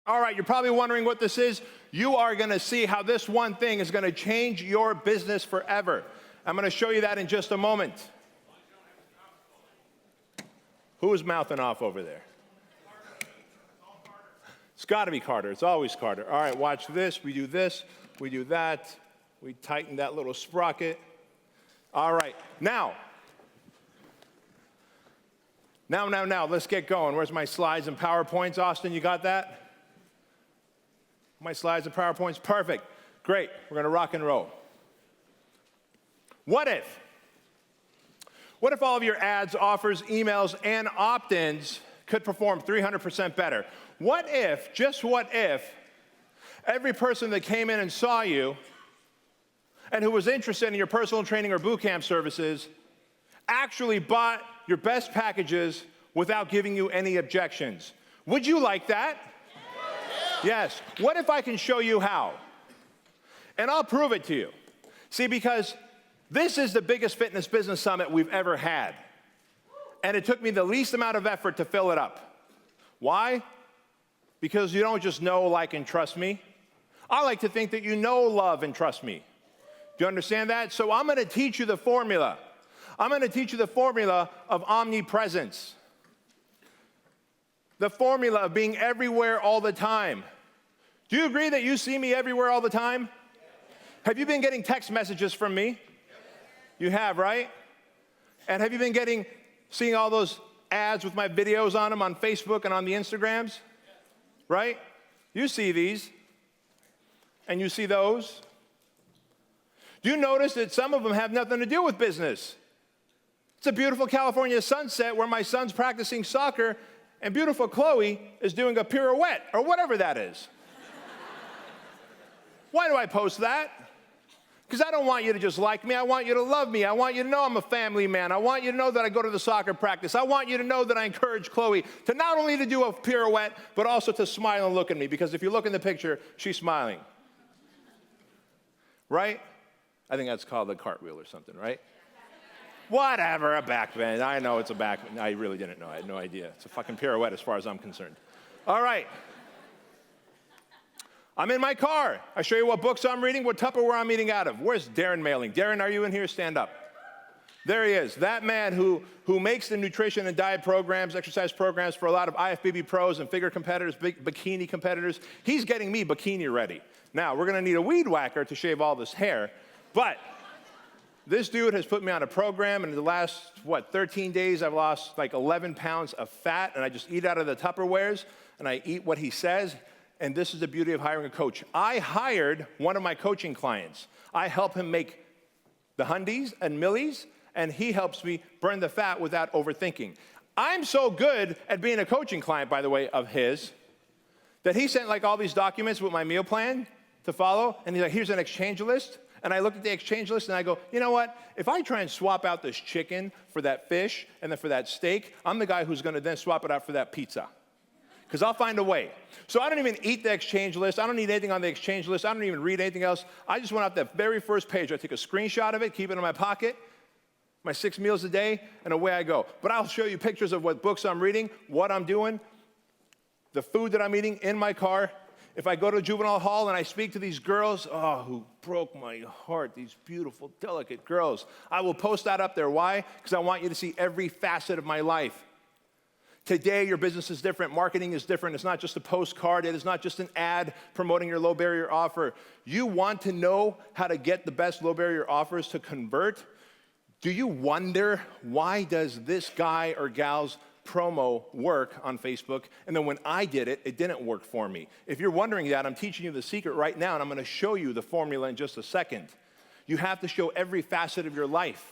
All right, you're probably wondering what this is. You are going to see how this one thing is going to change your business forever. I'm going to show you that in just a moment. Who is mouthing off over there? It's got to be Carter. It's always Carter. All right, watch this. We do this. We do that. We tighten that little sprocket. All right, now, let's get going. Where's my slides and PowerPoints? Austin, you got that? My slides and PowerPoints? Perfect. Great. We're going to rock and roll. What if? What if all of your ads, offers, emails, and opt-ins could perform 300% better? What if, just what if, every person that came in and saw you and who was interested in your personal training or boot camp services actually bought your best packages without giving you any objections? Would you like that? Yes. What if I can show you how? And I'll prove it to you. See, because this is the biggest fitness business summit we've ever had. And it took me the least amount of effort to fill it up. Why? Because you don't just know, like, and trust me. I like to think that you know, love, and trust me. Do you understand that? So I'm going to teach you the formula. I'm going to teach you the formula of omnipresence. The formula of being everywhere all the time. Do you agree that you see me everywhere all the time? Have you been getting text messages from me? You have, right? And have you been seeing all those ads with my videos on them on Facebook and on the Instagrams? Right? You see these. And you see those. Do you notice that some of them have nothing to do with business? It's a beautiful California sunset where my son's practicing soccer and beautiful Chloe is doing a pirouette or whatever that is. Why do I post that? Because I don't want you to just like me. I want you to love me. I want you to know I'm a family man. I want you to know that I go to the soccer practice. I want you to know that I encourage Chloe to not only to do a pirouette, but also to smile and look at me. Because if you look in the picture, she's smiling. Right? I think that's called a cartwheel or something, right? Whatever, a backbend. I know it's a backbend. I really didn't know. I had no idea. It's a fucking pirouette as far as I'm concerned. All right. I'm in my car. I show you what books I'm reading, what Tupperware I'm eating out of. Where's Darren Mailing? Darren, are you in here? Stand up. There he is. That man who makes the nutrition and diet programs, exercise programs for a lot of IFBB pros and figure competitors, big bikini competitors. He's getting me bikini ready. Now, we're going to need a weed whacker to shave all this hair, but this dude has put me on a program, and in the last, 13 days, I've lost like 11 pounds of fat, and I just eat out of the Tupperwares, and I eat what he says, and this is the beauty of hiring a coach. I hired one of my coaching clients. I help him make the hundies and millies, and he helps me burn the fat without overthinking. I'm so good at being a coaching client, by the way, of his, that he sent like all these documents with my meal plan to follow, and he's like, here's an exchange list. And I look at the exchange list and I go, you know what? If I try and swap out this chicken for that fish and then for that steak, I'm the guy who's going to then swap it out for that pizza. Because I'll find a way. So I don't even eat the exchange list. I don't need anything on the exchange list. I don't even read anything else. I just went out the very first page. I take a screenshot of it, keep it in my pocket, my 6 meals a day, and away I go. But I'll show you pictures of what books I'm reading, what I'm doing, the food that I'm eating in my car. If I go to juvenile hall and I speak to these girls, who broke my heart, these beautiful, delicate girls, I will post that up there. Why? Because I want you to see every facet of my life. Today, your business is different. Marketing is different. It's not just a postcard. It is not just an ad promoting your low barrier offer. You want to know how to get the best low barrier offers to convert? Do you wonder, why does this guy or gal's promo work on Facebook, and then when I did it, it didn't work for me? If you're wondering that, I'm teaching you the secret right now, and I'm going to show you the formula in just a second. You have to show every facet of your life,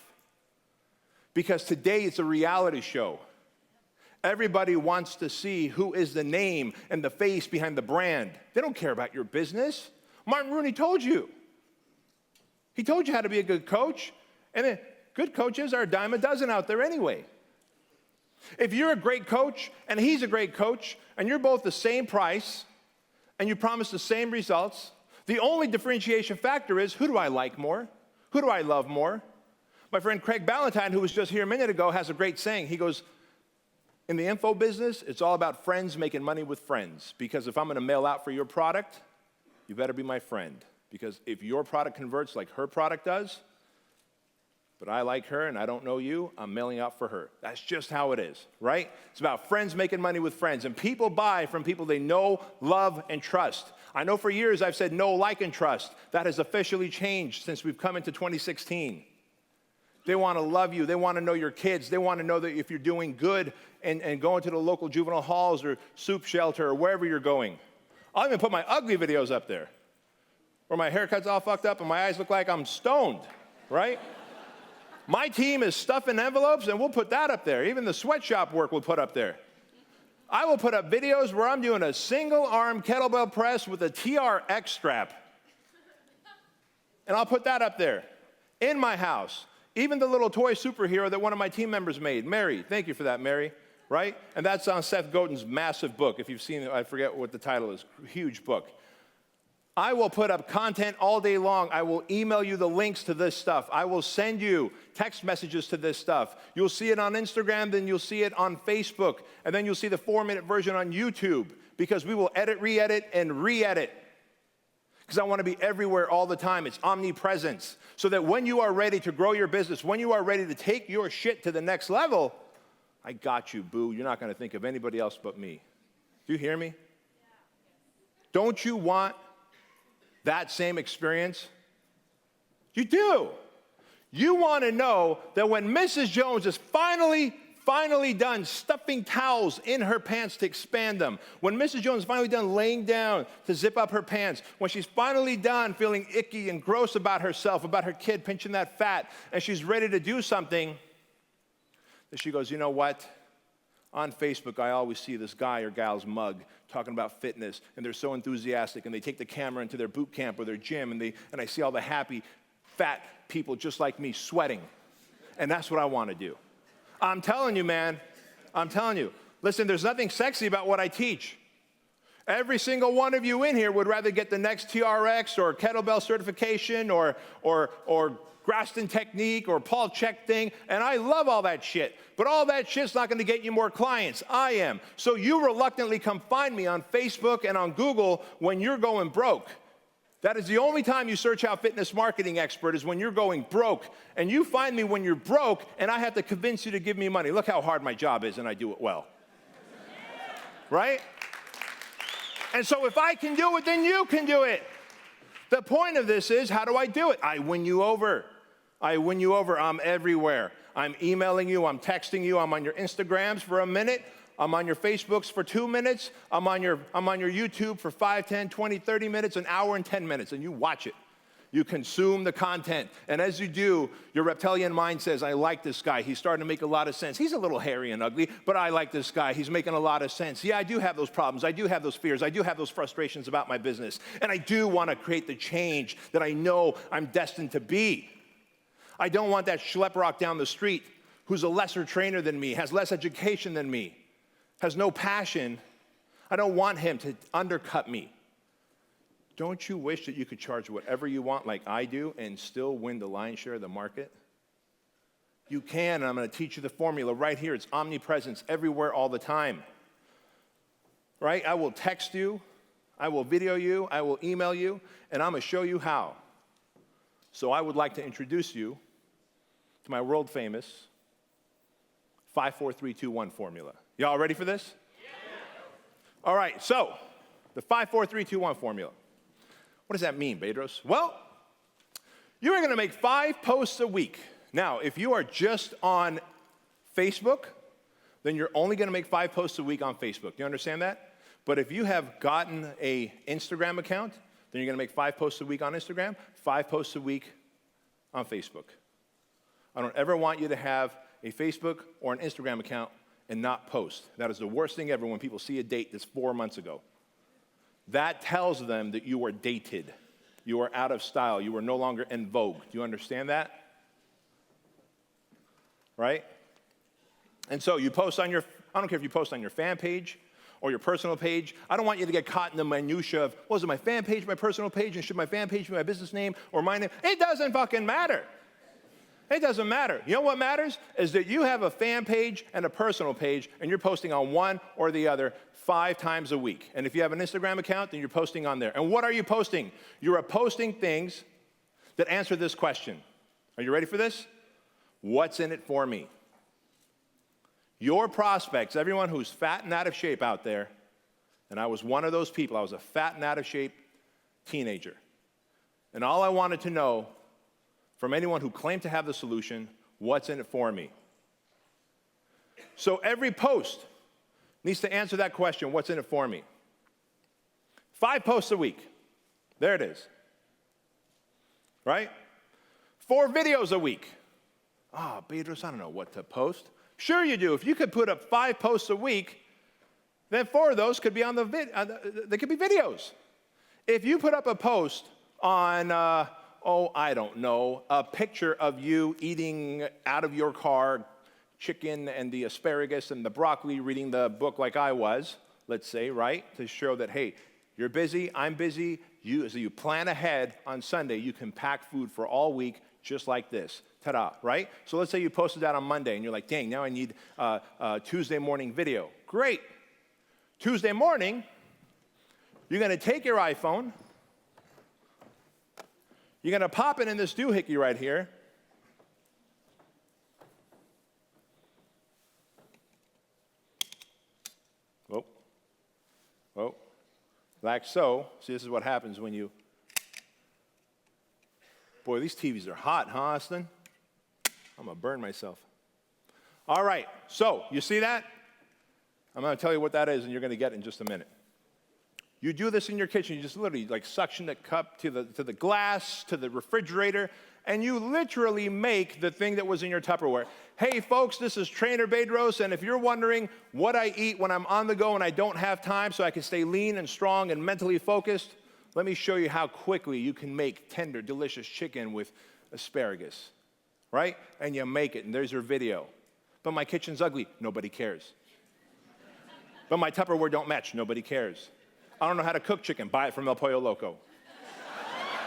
because today it's a reality show. Everybody wants to see who is the name and the face behind the brand. They don't care about your business. Martin Rooney told you. He told you how to be a good coach, and then good coaches are a dime a dozen out there anyway. If you're a great coach and he's a great coach and you're both the same price and you promise the same results, the only differentiation factor is, who do I like more? Who do I love more? My friend Craig Ballantyne, who was just here a minute ago, has a great saying. He goes, In the info business, it's all about friends making money with friends. Because if I'm gonna mail out for your product, you better be my friend. Because if your product converts like her product does, but I like her and I don't know you, I'm mailing out for her. That's just how it is, right? It's about friends making money with friends. And people buy from people they know, love, and trust. I know for years I've said know, like, and trust. That has officially changed since we've come into 2016. They want to love you. They want to know your kids. They want to know that if you're doing good and going to the local juvenile halls or soup shelter or wherever you're going. I'll even put my ugly videos up there where my haircut's all fucked up and my eyes look like I'm stoned, right? My team is stuffing envelopes, and we'll put that up there. Even the sweatshop work we'll put up there. I will put up videos where I'm doing a single-arm kettlebell press with a TRX strap. And I'll put that up there in my house. Even the little toy superhero that one of my team members made, Mary. Thank you for that, Mary, right? And that's on Seth Godin's massive book. If you've seen it, I forget what the title is. Huge book. I will put up content all day long. I will email you the links to this stuff. I will send you text messages to this stuff. You'll see it on Instagram, then you'll see it on Facebook, and then you'll see the 4-minute version on YouTube, because we will edit, re-edit, and re-edit. Because I want to be everywhere all the time. It's omnipresence. So that when you are ready to grow your business, when you are ready to take your shit to the next level, I got you, boo. You're not going to think of anybody else but me. Do you hear me? Don't you want that same experience? You do. You want to know that when Mrs. Jones is finally done stuffing towels in her pants to expand them, when Mrs. Jones is finally done laying down to zip up her pants, when she's finally done feeling icky and gross about herself, about her kid pinching that fat, and she's ready to do something, then she goes, you know what? On Facebook, I always see this guy or gal's mug talking about fitness, and they're so enthusiastic, and they take the camera into their boot camp or their gym, and I see all the happy, fat people just like me sweating. And that's what I want to do. I'm telling you, man. I'm telling you. Listen, there's nothing sexy about what I teach. Every single one of you in here would rather get the next TRX or kettlebell certification or Graston technique or Paul Chek thing, and I love all that shit. But all that shit's not going to get you more clients. I am. So you reluctantly come find me on Facebook and on Google when you're going broke. That is the only time you search out fitness marketing expert, is when you're going broke. And you find me when you're broke, and I have to convince you to give me money. Look how hard my job is, and I do it well. Right? And so if I can do it, then you can do it. The point of this is, how do I do it? I win you over. I win you over. I'm everywhere. I'm emailing you. I'm texting you. I'm on your Instagrams for a minute. I'm on your Facebooks for 2 minutes. I'm on your YouTube for 5, 10, 20, 30 minutes, an hour and 10 minutes, and you watch it. You consume the content. And as you do, your reptilian mind says, I like this guy. He's starting to make a lot of sense. He's a little hairy and ugly, but I like this guy. He's making a lot of sense. Yeah, I do have those problems. I do have those fears. I do have those frustrations about my business. And I do want to create the change that I know I'm destined to be. I don't want that schlep rock down the street who's a lesser trainer than me, has less education than me, has no passion. I don't want him to undercut me. Don't you wish that you could charge whatever you want like I do and still win the lion's share of the market? You can, and I'm going to teach you the formula right here. It's omnipresence everywhere all the time. Right? I will text you, I will video you, I will email you, and I'm going to show you how. So I would like to introduce you to my world famous 5, 4, 3, 2, 1 formula. Y'all ready for this? Yeah. All right, so the 5, 4, 3, 2, 1 formula. What does that mean, Bedros? Well, you are going to make 5 posts a week. Now, if you are just on Facebook, then you're only going to make 5 posts a week on Facebook. Do you understand that? But if you have gotten an Instagram account, then you're going to make 5 posts a week on Instagram, 5 posts a week on Facebook. I don't ever want you to have a Facebook or an Instagram account and not post. That is the worst thing ever when people see a date that's 4 months ago. That tells them that you are dated. You are out of style. You are no longer en vogue. Do you understand that? Right? And so you post on I don't care if you post on your fan page or your personal page. I don't want you to get caught in the minutia of, well, is it my fan page, my personal page, and should my fan page be my business name or my name? It doesn't fucking matter. It doesn't matter. You know what matters? Is that you have a fan page and a personal page, and you're posting on one or the other 5 times a week. And if you have an Instagram account, then you're posting on there. And what are you posting? You're posting things that answer this question. Are you ready for this? What's in it for me? Your prospects, everyone who's fat and out of shape out there, and I was one of those people. I was a fat and out of shape teenager. And all I wanted to know from anyone who claimed to have the solution, what's in it for me? So every post needs to answer that question, what's in it for me? 5 posts a week. There it is. Right? 4 videos a week. Bedros, I don't know what to post. Sure you do. If you could put up 5 posts a week, then 4 of those could be on they could be videos. If you put up a post on, I don't know, a picture of you eating out of your car chicken and the asparagus and the broccoli, reading the book like I was, let's say, right? To show that, hey, you're busy, I'm busy. So you plan ahead on Sunday. You can pack food for all week just like this. Ta-da, right? So let's say you posted that on Monday and you're like, dang, now I need a Tuesday morning video. Great. Tuesday morning, you're going to take your iPhone, you're going to pop it in this doohickey right here. Like so. See, this is what happens when you... Boy, these TVs are hot, huh, Austin? I'm going to burn myself. All right, so you see that? I'm going to tell you what that is, and you're going to get it in just a minute. You do this in your kitchen. You just literally like suction the cup to the glass, to the refrigerator, and you literally make the thing that was in your Tupperware. Hey, folks, this is Trainer Bedros, and if you're wondering what I eat when I'm on the go and I don't have time so I can stay lean and strong and mentally focused, let me show you how quickly you can make tender, delicious chicken with asparagus, right? And you make it, and there's your video. But my kitchen's ugly. Nobody cares. But my Tupperware don't match. Nobody cares. I don't know how to cook chicken. Buy it from El Pollo Loco,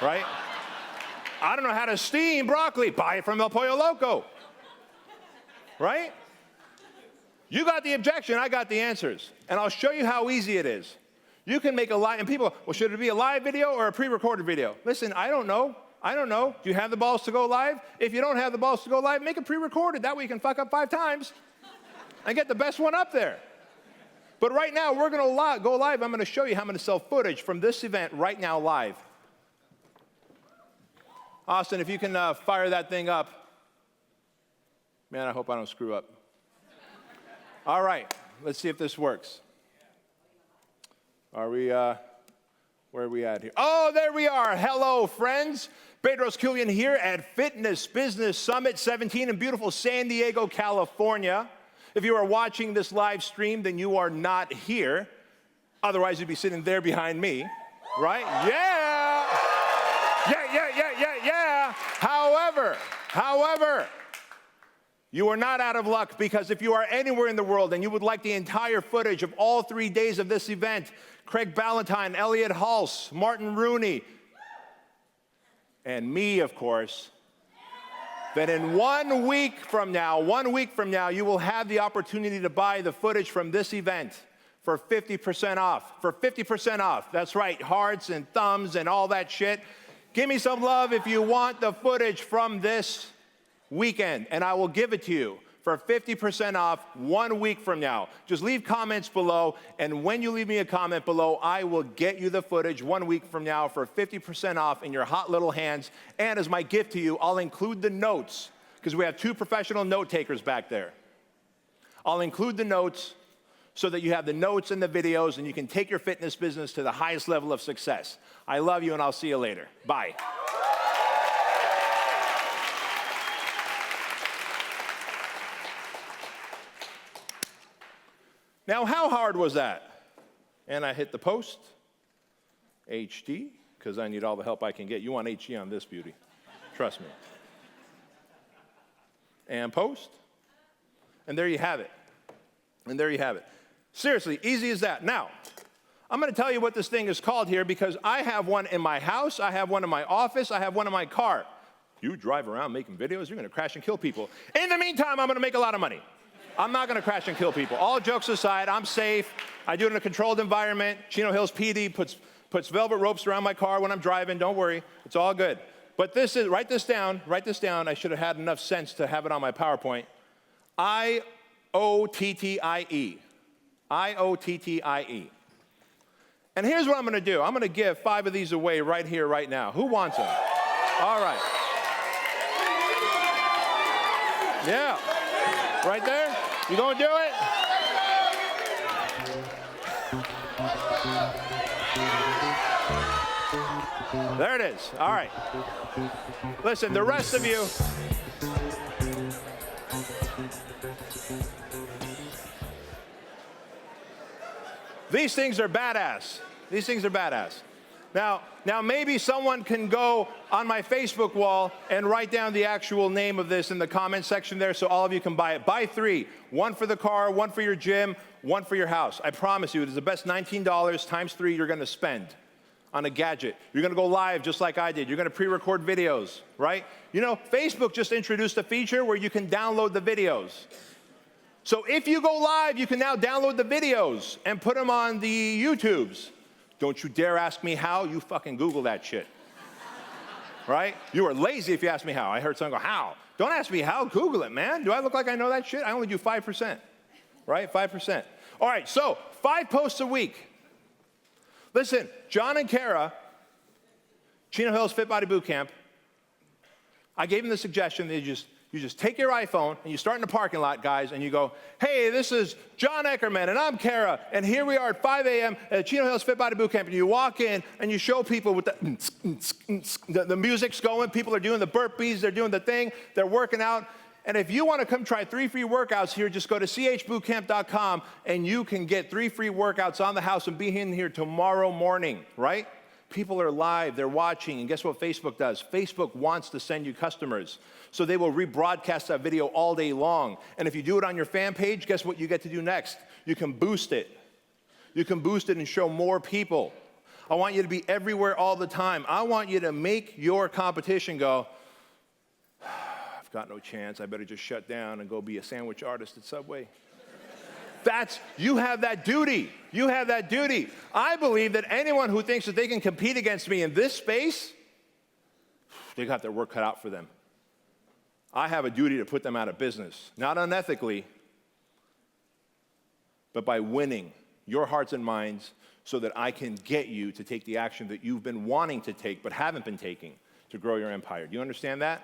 right? I don't know how to steam broccoli. Buy it from El Pollo Loco, right? You got the objection. I got the answers. And I'll show you how easy it is. You can make a live, and people, well, should it be a live video or a pre-recorded video? Listen, I don't know. Do you have the balls to go live? If you don't have the balls to go live, make it pre-recorded. That way you can fuck up 5 times and get the best one up there. But right now, we're going to go live. I'm going to show you how I'm going to sell footage from this event right now live. Austin, if you can fire that thing up. Man, I hope I don't screw up. All right, let's see if this works. Are we, where are we at here? Oh, there we are. Hello, friends. Bedros Keuilian here at Fitness Business Summit 17 in beautiful San Diego, California. If you are watching this live stream, then you are not here. Otherwise, you'd be sitting there behind me, right? Yeah! However, you are not out of luck, because if you are anywhere in the world and you would like the entire footage of all 3 days of this event, Craig Ballantyne, Elliot Hulse, Martin Rooney, and me, of course, then in 1 week from now, you will have the opportunity to buy the footage from this event for 50% off. For 50% off. That's right, hearts and thumbs and all that shit. Give me some love if you want the footage from this weekend, and I will give it to you for 50% off 1 week from now. Just leave comments below, and when you leave me a comment below, I will get you the footage 1 week from now for 50% off in your hot little hands. And as my gift to you, I'll include the notes, because we have 2 professional note takers back there. I'll include the notes so that you have the notes and the videos, and you can take your fitness business to the highest level of success. I love you, and I'll see you later. Bye. Now, how hard was that? And I hit the post, HD, because I need all the help I can get. You want HD on this beauty. Trust me. And post. And there you have it. Seriously, easy as that. Now, I'm going to tell you what this thing is called here, because I have one in my house, I have one in my office, I have one in my car. You drive around making videos, you're gonna crash and kill people. In the meantime, I'm gonna make a lot of money. I'm not gonna crash and kill people. All jokes aside, I'm safe. I do it in a controlled environment. Chino Hills PD puts velvet ropes around my car when I'm driving. Don't worry, it's all good. But this is, write this down. I should have had enough sense to have it on my PowerPoint. IOTTIE. IOTTIE. And here's what I'm gonna do. I'm gonna give 5 of these away right here, right now. Who wants them? All right. Yeah. Right there? You gonna do it? There it is. All right. Listen, the rest of you. These things are badass. These things are badass. Now maybe someone can go on my Facebook wall and write down the actual name of this in the comment section there so all of you can buy it. Buy 3. 1 for the car, 1 for your gym, 1 for your house. I promise you, it is the best $19 times 3 you're gonna spend on a gadget. You're gonna go live just like I did. You're gonna pre-record videos, right? You know, Facebook just introduced a feature where you can download the videos. So if you go live, you can now download the videos and put them on the YouTubes. Don't you dare ask me how, you fucking Google that shit. Right? You are lazy if you ask me how. I heard someone go, how? Don't ask me how, Google it, man. Do I look like I know that shit? I only do 5%, right? 5%. All right, so 5 posts a week. Listen, John and Kara, Chino Hills Fit Body Boot Camp, I gave them the suggestion that you just take your iPhone and you start in the parking lot, guys, and you go, hey, this is John Eckerman, and I'm Kara, and here we are at 5 a.m. at Chino Hills Fit Body Boot Camp, and you walk in and you show people with the music's going, people are doing the burpees, they're doing the thing, they're working out, and if you want to come try 3 free workouts here, just go to chbootcamp.com, and you can get 3 free workouts on the house and be in here tomorrow morning, right? People are live, they're watching, and guess what Facebook does? Facebook wants to send you customers. So they will rebroadcast that video all day long. And if you do it on your fan page, guess what you get to do next? You can boost it. You can boost it and show more people. I want you to be everywhere all the time. I want you to make your competition go, I've got no chance, I better just shut down and go be a sandwich artist at Subway. You have that duty. You have that duty. I believe that anyone who thinks that they can compete against me in this space, they got their work cut out for them. I have a duty to put them out of business, not unethically, but by winning your hearts and minds so that I can get you to take the action that you've been wanting to take but haven't been taking to grow your empire. Do you understand that?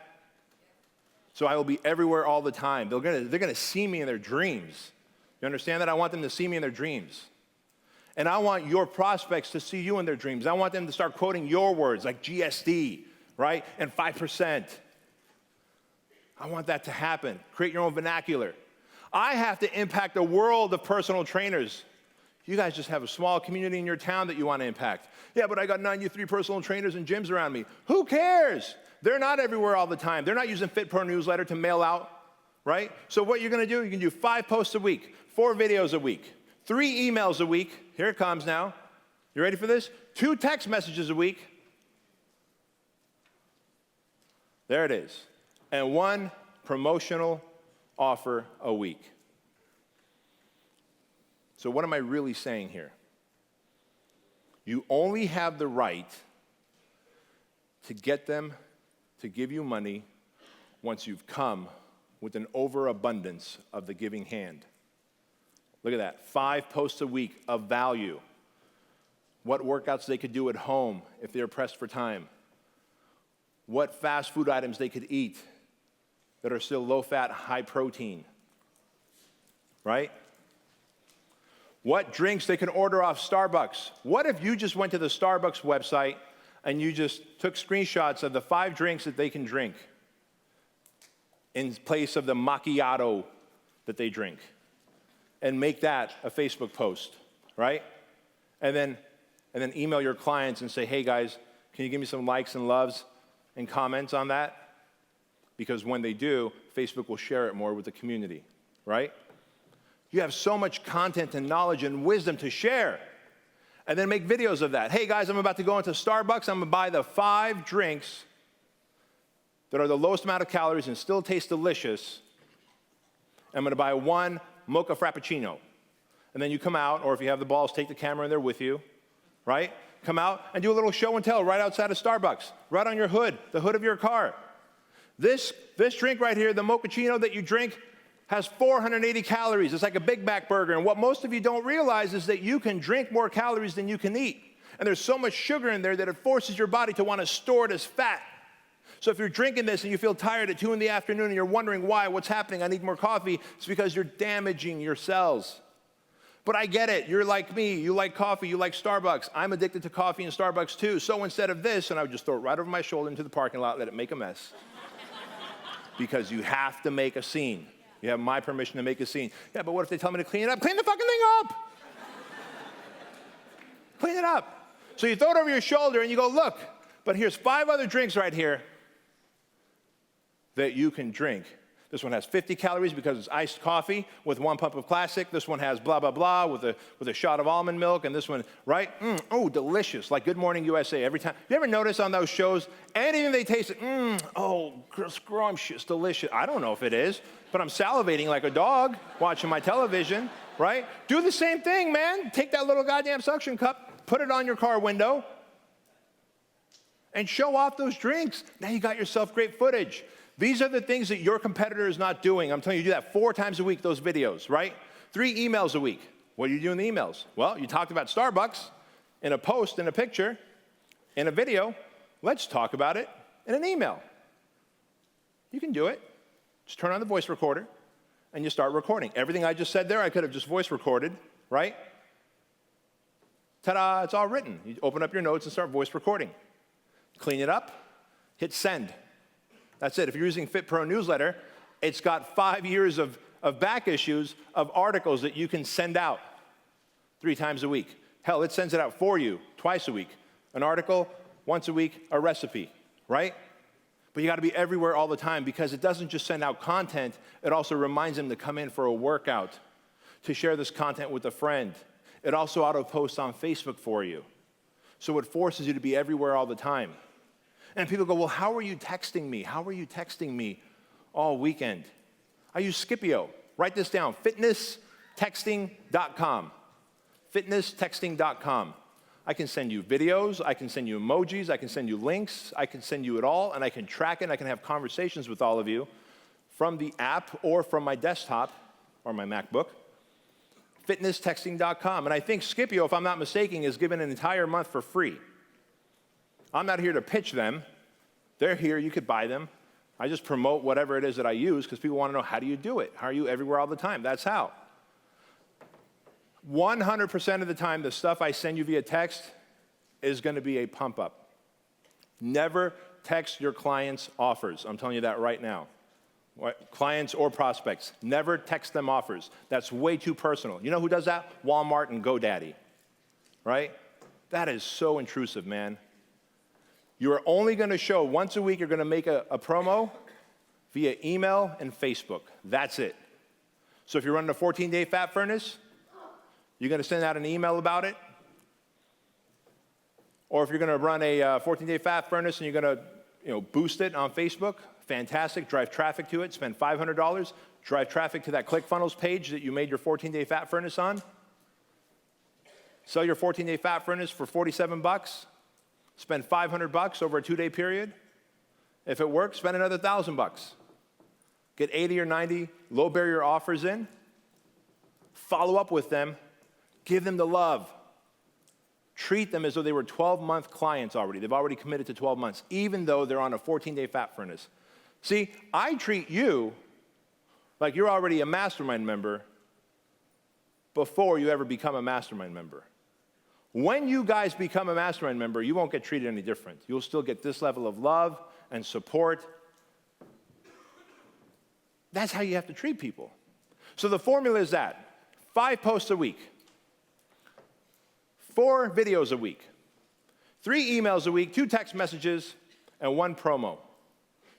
So I will be everywhere all the time. They're gonna see me in their dreams. You understand that? I want them to see me in their dreams. And I want your prospects to see you in their dreams. I want them to start quoting your words like GSD, right? And 5%. I want that to happen. Create your own vernacular. I have to impact a world of personal trainers. You guys just have a small community in your town that you want to impact. Yeah, but I got 93 personal trainers and gyms around me. Who cares? They're not everywhere all the time. They're not using FitPro newsletter to mail out, right? So what you're going to do, you can do 5 posts a week, 4 videos a week, 3 emails a week. Here it comes now. You ready for this? 2 text messages a week. There it is. And 1 promotional offer a week. So what am I really saying here? You only have the right to get them to give you money once you've come with an overabundance of the giving hand. Look at that, 5 posts a week of value. What workouts they could do at home if they're pressed for time. What fast food items they could eat that are still low-fat, high-protein, right? What drinks they can order off Starbucks. What if you just went to the Starbucks website and you just took screenshots of the 5 drinks that they can drink in place of the macchiato that they drink and make that a Facebook post, right? And then email your clients and say, hey guys, can you give me some likes and loves and comments on that? Because when they do, Facebook will share it more with the community, right? You have so much content and knowledge and wisdom to share. And then make videos of that. Hey guys, I'm about to go into Starbucks. I'm gonna buy the 5 drinks that are the lowest amount of calories and still taste delicious. I'm going to buy one mocha frappuccino. And then you come out, or if you have the balls, take the camera in there with you, right? Come out and do a little show and tell right outside of Starbucks, right on your hood, the hood of your car. This drink right here, the mochaccino that you drink, has 480 calories. It's like a Big Mac burger. And what most of you don't realize is that you can drink more calories than you can eat. And there's so much sugar in there that it forces your body to want to store it as fat. So if you're drinking this and you feel tired at 2 in the afternoon and you're wondering why, what's happening, I need more coffee, it's because you're damaging your cells. But I get it. You're like me. You like coffee. You like Starbucks. I'm addicted to coffee and Starbucks too. So instead of this, and I would just throw it right over my shoulder into the parking lot, let it make a mess. Because you have to make a scene. You have my permission to make a scene. Yeah, but what if they tell me to clean it up? Clean the fucking thing up. Clean it up. So you throw it over your shoulder and you go, look, but here's 5 other drinks right here that you can drink. This one has 50 calories because it's iced coffee with 1 pump of classic. This one has blah, blah, blah with a shot of almond milk. And this one, right? Oh, delicious. Like Good Morning USA every time. You ever notice on those shows, anything they taste it, oh, scrumptious, delicious. I don't know if it is, but I'm salivating like a dog watching my television, right? Do the same thing, man. Take that little goddamn suction cup, put it on your car window, and show off those drinks. Now you got yourself great footage. These are the things that your competitor is not doing. I'm telling you, do that 4 times a week, those videos, right? 3 emails a week. What do you do in the emails? Well, you talked about Starbucks in a post, in a picture, in a video. Let's talk about it in an email. You can do it. Just turn on the voice recorder, and you start recording. Everything I just said there, I could have just voice recorded, right? Ta-da, it's all written. You open up your notes and start voice recording. Clean it up, hit send. That's it. If you're using FitPro Newsletter, it's got 5 years of back issues of articles that you can send out 3 times a week. Hell, it sends it out for you twice a week. An article, once a week, a recipe, right? But you got to be everywhere all the time because it doesn't just send out content, it also reminds them to come in for a workout, to share this content with a friend. It also auto-posts on Facebook for you. So it forces you to be everywhere all the time. And people go, well, how are you texting me? How are you texting me all weekend? I use Scipio. Write this down, fitnesstexting.com. Fitnesstexting.com. I can send you videos, I can send you emojis, I can send you links, I can send you it all, and I can track it, and I can have conversations with all of you from the app or from my desktop or my MacBook. Fitnesstexting.com. And I think Scipio, if I'm not mistaken, is given an entire month for free. I'm not here to pitch them. They're here. You could buy them. I just promote whatever it is that I use because people want to know, how do you do it? How are you everywhere all the time? That's how. 100% of the time, the stuff I send you via text is going to be a pump up. Never text your clients offers. I'm telling you that right now. Clients or prospects, never text them offers. That's way too personal. You know who does that? Walmart and GoDaddy, right? That is so intrusive, man. You are only going to show once a week, you're going to make a promo via email and Facebook. That's it. So if you're running a 14-day fat furnace, you're going to send out an email about it. Or if you're going to run a 14-day fat furnace and you're going to boost it on Facebook, fantastic. Drive traffic to it. Spend $500. Drive traffic to that ClickFunnels page that you made your 14-day fat furnace on. Sell your 14-day fat furnace for $47. Spend $500 over a 2-day period. If it works, spend another $1,000. Get 80 or 90 low barrier offers in. Follow up with them. Give them the love. Treat them as though they were 12-month clients already. They've already committed to 12 months, even though they're on a 14-day fat furnace. See, I treat you like you're already a mastermind member before you ever become a mastermind member. When you guys become a mastermind member, you won't get treated any different. You'll still get this level of love and support. That's how you have to treat people. So the formula is that 5 posts a week, 4 videos a week, 3 emails a week, 2 text messages, and 1 promo.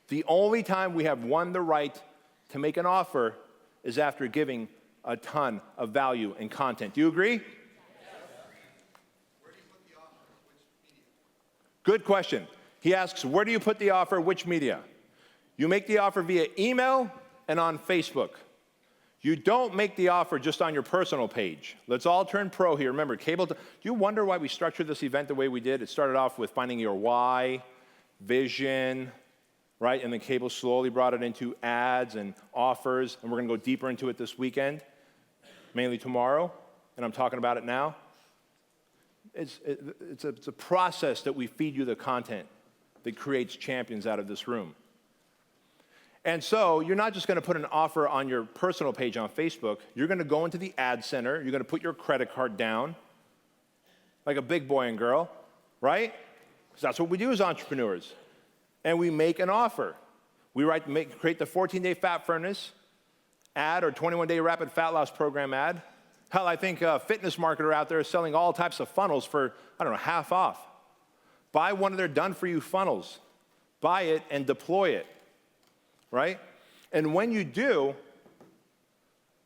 The only time we have won the right to make an offer is after giving a ton of value and content. Do you agree? Good question. He asks, where do you put the offer, which media? You make the offer via email and on Facebook. You don't make the offer just on your personal page. Let's all turn pro here. Remember, cable, do you wonder why we structured this event the way we did? It started off with finding your why, vision, right? And then cable slowly brought it into ads and offers, and we're gonna go deeper into it this weekend, mainly tomorrow, and I'm talking about it now. It's a process that we feed you the content that creates champions out of this room. And so you're not just going to put an offer on your personal page on Facebook. You're going to go into the ad center. You're going to put your credit card down like a big boy and girl, right? Because that's what we do as entrepreneurs. And we make an offer. We create the 14-day fat furnace ad or 21-day rapid fat loss program ad. Hell, I think a fitness marketer out there is selling all types of funnels for, I don't know, half off. Buy one of their done-for-you funnels. Buy it and deploy it. Right? And when you do,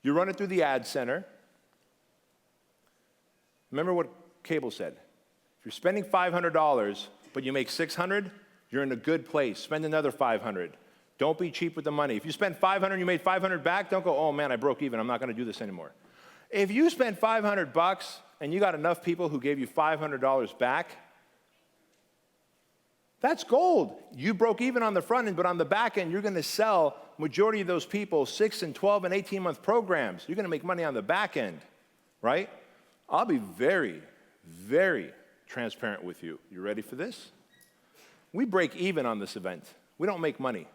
you run it through the ad center. Remember what Cable said. If you're spending $500, but you make $600, you're in a good place. Spend another $500. Don't be cheap with the money. If you spend $500 and you made $500 back, don't go, oh man, I broke even. I'm not going to do this anymore. If you spend $500 and you got enough people who gave you $500 back, that's gold. You broke even on the front end, but on the back end, you're going to sell majority of those people 6 and 12 and 18-month programs. You're going to make money on the back end, right? I'll be very, very transparent with you. You ready for this? We break even on this event. We don't make money.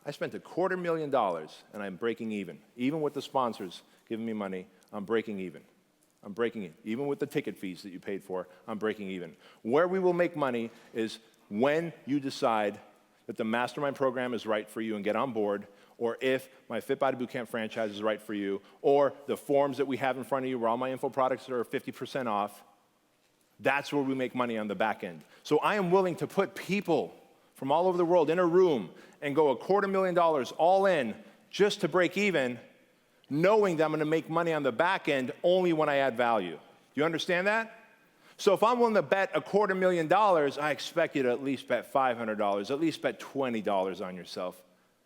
I spent $250,000 and I'm breaking even. Even with the sponsors giving me money, I'm breaking even. I'm breaking it. Even with the ticket fees that you paid for, I'm breaking even. Where we will make money is when you decide that the mastermind program is right for you and get on board, or if my Fit Body Bootcamp franchise is right for you, or the forms that we have in front of you where all my info products are 50% off. That's where we make money on the back end. So I am willing to put people from all over the world in a room and go $250,000 all in just to break even, knowing that I'm going to make money on the back end only when I add value. Do you understand that? So if I'm willing to bet $250,000, I expect you to at least bet $500, at least bet $20 on yourself.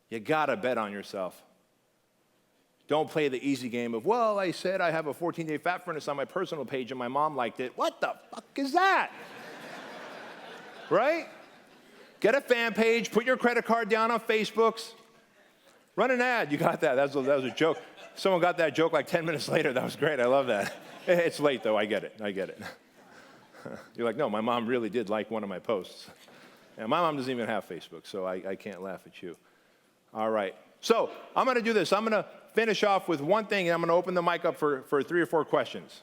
You got to bet on yourself. Don't play the easy game of, well, I said I have a 14-day fat furnace on my personal page and my mom liked it. What the fuck is that? Right? Get a fan page, put your credit card down on Facebook's, run an ad. You got that. That was a joke. Someone got that joke like 10 minutes later. That was great. I love that. It's late, though. I get it. You're like, no, my mom really did like one of my posts. And my mom doesn't even have Facebook, so I can't laugh at you. All right. So I'm going to do this. I'm going to finish off with one thing, and I'm going to open the mic up for 3 or 4 questions.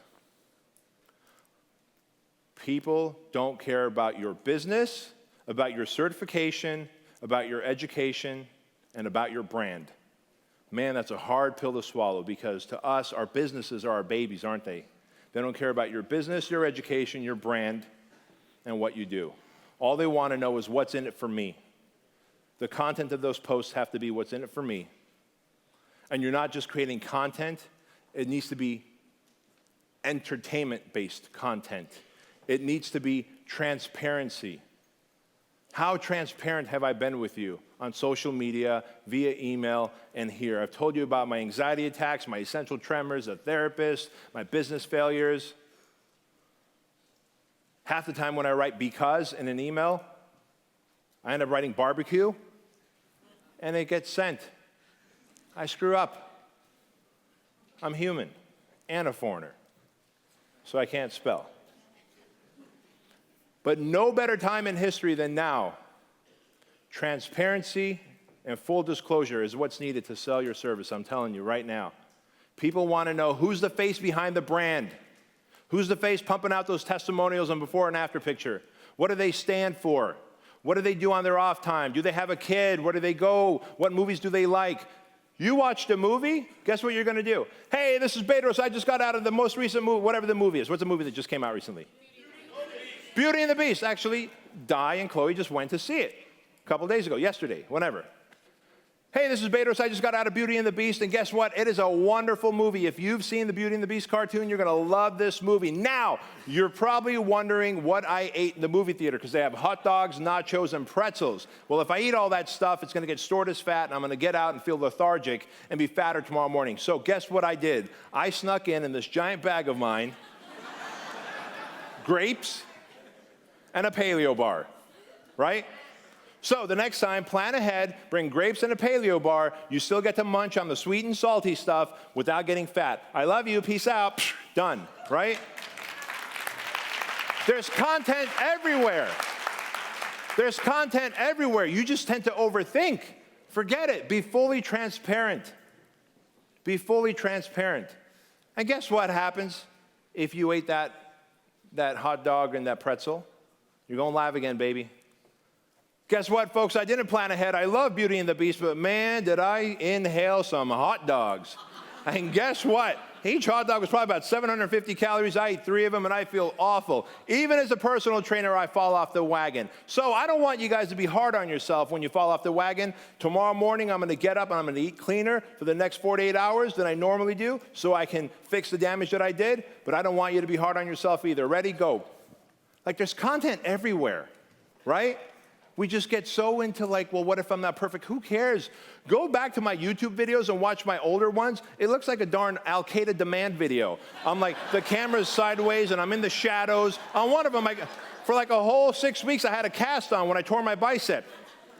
People don't care about your business, about your certification, about your education, and about your brand. Man, that's a hard pill to swallow because to us, our businesses are our babies, aren't they? They don't care about your business, your education, your brand, and what you do. All they want to know is what's in it for me. The content of those posts have to be what's in it for me. And you're not just creating content, it needs to be entertainment-based content. It needs to be transparency. How transparent have I been with you on social media, via email, and here? I've told you about my anxiety attacks, my essential tremors, a therapist, my business failures. Half the time when I write because in an email, I end up writing barbecue, and it gets sent. I screw up. I'm human and a foreigner, so I can't spell. But no better time in history than now. Transparency and full disclosure is what's needed to sell your service, I'm telling you right now. People want to know who's the face behind the brand. Who's the face pumping out those testimonials and before and after picture? What do they stand for? What do they do on their off time? Do they have a kid? Where do they go? What movies do they like? You watched a movie, guess what you're going to do? Hey, this is Bedros. I just got out of the most recent movie, whatever the movie is. What's the movie that just came out recently? Beauty and the Beast. Actually, Di and Chloe just went to see it a couple days ago, yesterday, whenever. Hey, this is Bedros. I just got out of Beauty and the Beast, and guess what? It is a wonderful movie. If you've seen the Beauty and the Beast cartoon, you're going to love this movie. Now, you're probably wondering what I ate in the movie theater, because they have hot dogs, nachos, and pretzels. Well, if I eat all that stuff, it's going to get stored as fat, and I'm going to get out and feel lethargic and be fatter tomorrow morning. So guess what I did? I snuck in this giant bag of mine, grapes, and a paleo bar, right? So the next time, plan ahead, bring grapes and a paleo bar. You still get to munch on the sweet and salty stuff without getting fat. I love you. Peace out. Done, right? There's content everywhere. There's content everywhere. You just tend to overthink. Forget it. Be fully transparent. Be fully transparent. And guess what happens if you ate that hot dog and that pretzel? You're going live again, baby. Guess what, folks? I didn't plan ahead. I love Beauty and the Beast, but man, did I inhale some hot dogs. And guess what? Each hot dog was probably about 750 calories. I ate 3 of them, and I feel awful. Even as a personal trainer, I fall off the wagon. So I don't want you guys to be hard on yourself when you fall off the wagon. Tomorrow morning, I'm going to get up, and I'm going to eat cleaner for the next 48 hours than I normally do so I can fix the damage that I did. But I don't want you to be hard on yourself either. Ready? Go. Like, there's content everywhere, right? We just get so into like, well, what if I'm not perfect? Who cares? Go back to my YouTube videos and watch my older ones. It looks like a darn Al-Qaeda demand video. I'm like, the camera's sideways and I'm in the shadows. On one of them, for like a whole 6 weeks, I had a cast on when I tore my bicep.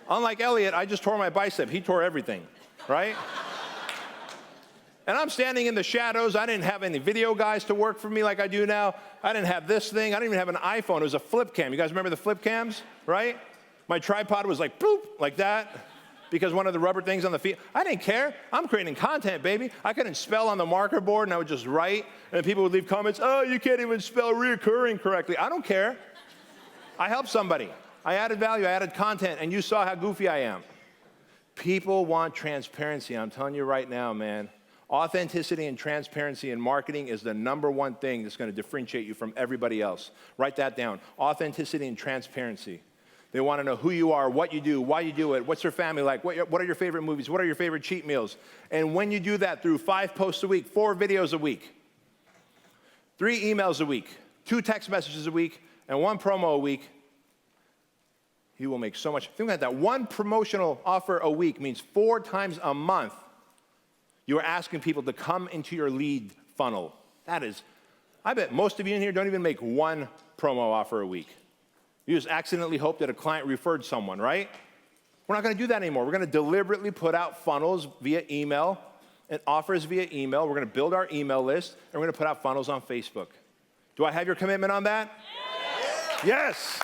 Unlike Elliot, I just tore my bicep. He tore everything, right? And I'm standing in the shadows. I didn't have any video guys to work for me like I do now. I didn't have this thing. I didn't even have an iPhone. It was a flip cam. You guys remember the flip cams, right? My tripod was like, boop, like that, because one of the rubber things on the feet. I didn't care. I'm creating content, baby. I couldn't spell on the marker board, and I would just write, and people would leave comments, oh, you can't even spell reoccurring correctly. I don't care. I helped somebody. I added value. I added content, and you saw how goofy I am. People want transparency. I'm telling you right now, man. Authenticity and transparency in marketing is the #1 thing that's going to differentiate you from everybody else. Write that down. Authenticity and transparency. They want to know who you are, what you do, why you do it, what's your family like, what are your favorite movies, what are your favorite cheat meals. And when you do that through 5 posts a week, 4 videos a week, 3 emails a week, 2 text messages a week, and 1 promo a week, you will make so much. Think about that. 1 promotional offer a week means 4 times a month you are asking people to come into your lead funnel. That is, I bet most of you in here don't even make 1 promo offer a week. You just accidentally hope that a client referred someone, right? We're not going to do that anymore. We're going to deliberately put out funnels via email and offers via email. We're going to build our email list, and we're going to put out funnels on Facebook. Do I have your commitment on that? Yes.